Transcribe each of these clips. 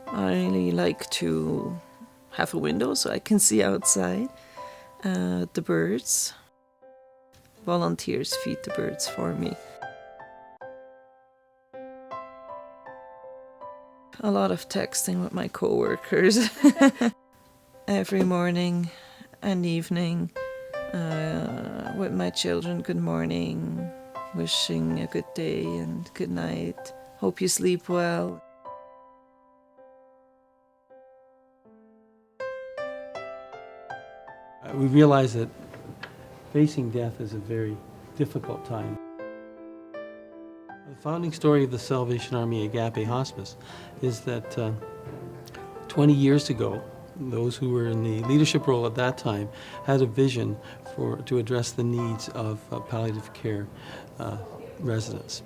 I really like to have a window so I can see outside the birds. Volunteers feed the birds for me. A lot of texting with my coworkers every morning and evening with my children. Good morning, wishing a good day and good night. Hope you sleep well. We realize that facing death is a very difficult time. The founding story of the Salvation Army Agapé Hospice is that 20 years ago, those who were in the leadership role at that time had a vision to address the needs of palliative care residents.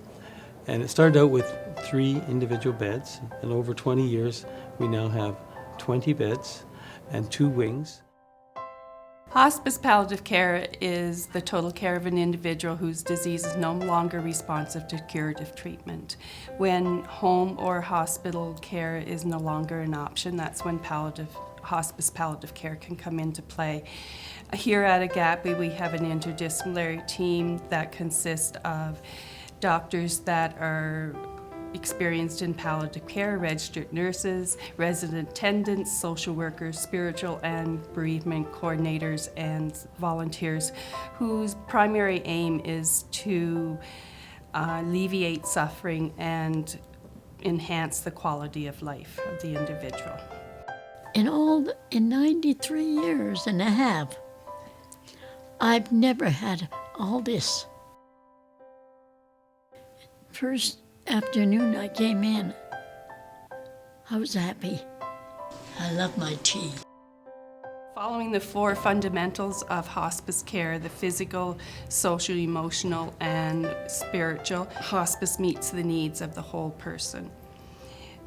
And it started out with 3 individual beds, and over 20 years we now have 20 beds and 2 wings. Hospice palliative care is the total care of an individual whose disease is no longer responsive to curative treatment. When home or hospital care is no longer an option, that's when hospice palliative care can come into play. Here at Agapé, we have an interdisciplinary team that consists of doctors that are experienced in palliative care, registered nurses, resident attendants, social workers, spiritual and bereavement coordinators, and volunteers whose primary aim is to alleviate suffering and enhance the quality of life of the individual. In 93 years and a half, I've never had all this. First afternoon I came in, I was happy. I love my tea. Following the 4 fundamentals of hospice care, the physical, social, emotional, and spiritual, hospice meets the needs of the whole person.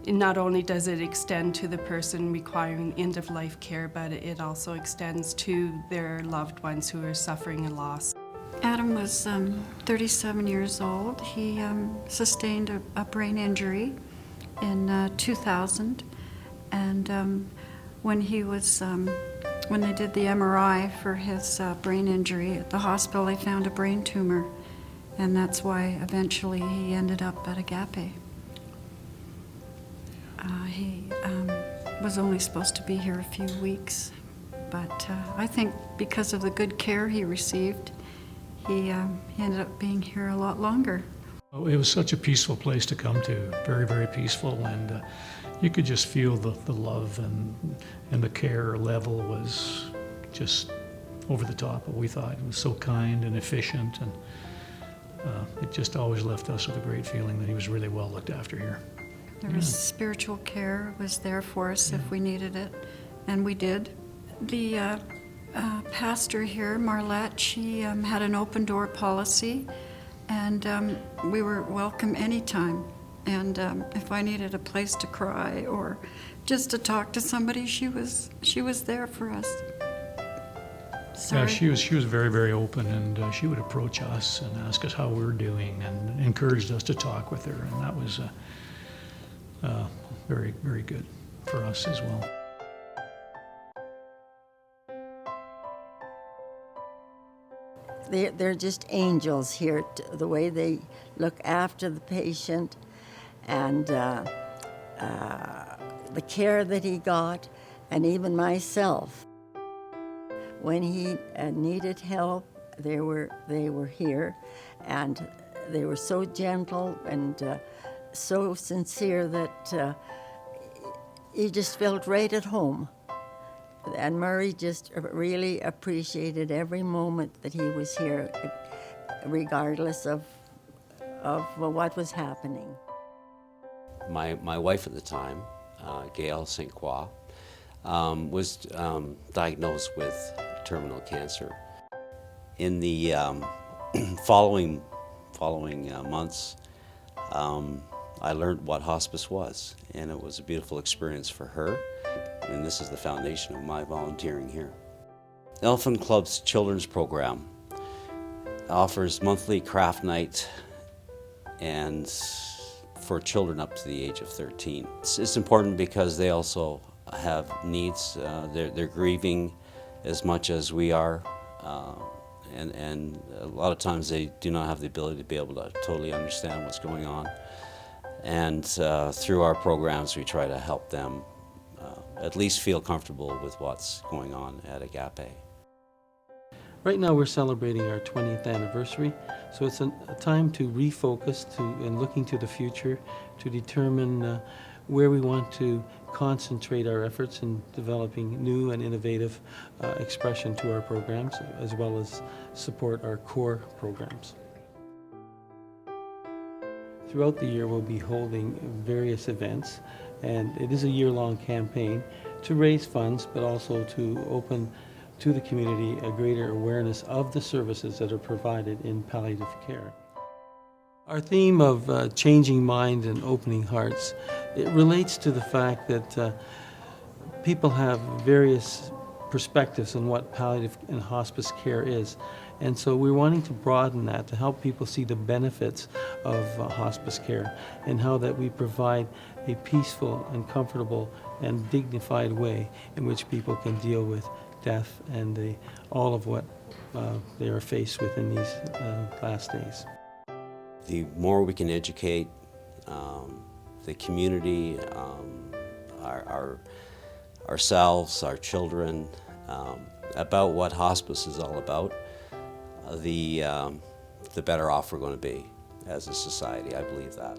Not only does it extend to the person requiring end-of-life care, but it also extends to their loved ones who are suffering a loss. Adam was 37 years old. He sustained a brain injury in 2000, and when they did the MRI for his brain injury at the hospital, they found a brain tumor, and that's why eventually he ended up at Agapé. He was only supposed to be here a few weeks, but I think because of the good care he received, he ended up being here a lot longer. It was such a peaceful place to come to, very, very peaceful, and you could just feel the love and the care level was just over the top. We thought it was so kind and efficient, and it just always left us with a great feeling that he was really well looked after here. There was spiritual care was there for us if we needed it, and we did. The pastor here, Marlette, she had an open door policy, and we were welcome anytime. And if I needed a place to cry or just to talk to somebody, she was there for us. Sorry. Yeah, she was very, very open, and she would approach us and ask us how we were doing and encouraged us to talk with her, and that was very, very good for us as well. They're just angels here, the way they look after the patient and the care that he got, and even myself. When he needed help, they were here, and they were so gentle and so sincere that you just felt right at home. And Murray just really appreciated every moment that he was here, regardless of what was happening. My wife at the time, Gail St. Croix, was diagnosed with terminal cancer. In the following months, I learned what hospice was, and it was a beautiful experience for her. And this is the foundation of my volunteering here. The Elephant Club's children's program offers monthly craft night and for children up to the age of 13. It's important because they also have needs. They're grieving as much as we are, and a lot of times they do not have the ability to be able to totally understand what's going on. And through our programs, we try to help them at least feel comfortable with what's going on at Agapé. Right now we're celebrating our 20th anniversary, so it's a time to refocus and looking to the future to determine where we want to concentrate our efforts in developing new and innovative expression to our programs, as well as support our core programs. Throughout the year we'll be holding various events, and it is a year-long campaign to raise funds, but also to open to the community a greater awareness of the services that are provided in palliative care. Our theme of changing mind and opening hearts, it relates to the fact that people have various perspectives on what palliative and hospice care is. And so we're wanting to broaden that to help people see the benefits of hospice care and how that we provide a peaceful and comfortable and dignified way in which people can deal with death and all of what they are faced with in these last days. The more we can educate the community, ourselves, our children, about what hospice is all about, the better off we're going to be as a society. I believe that.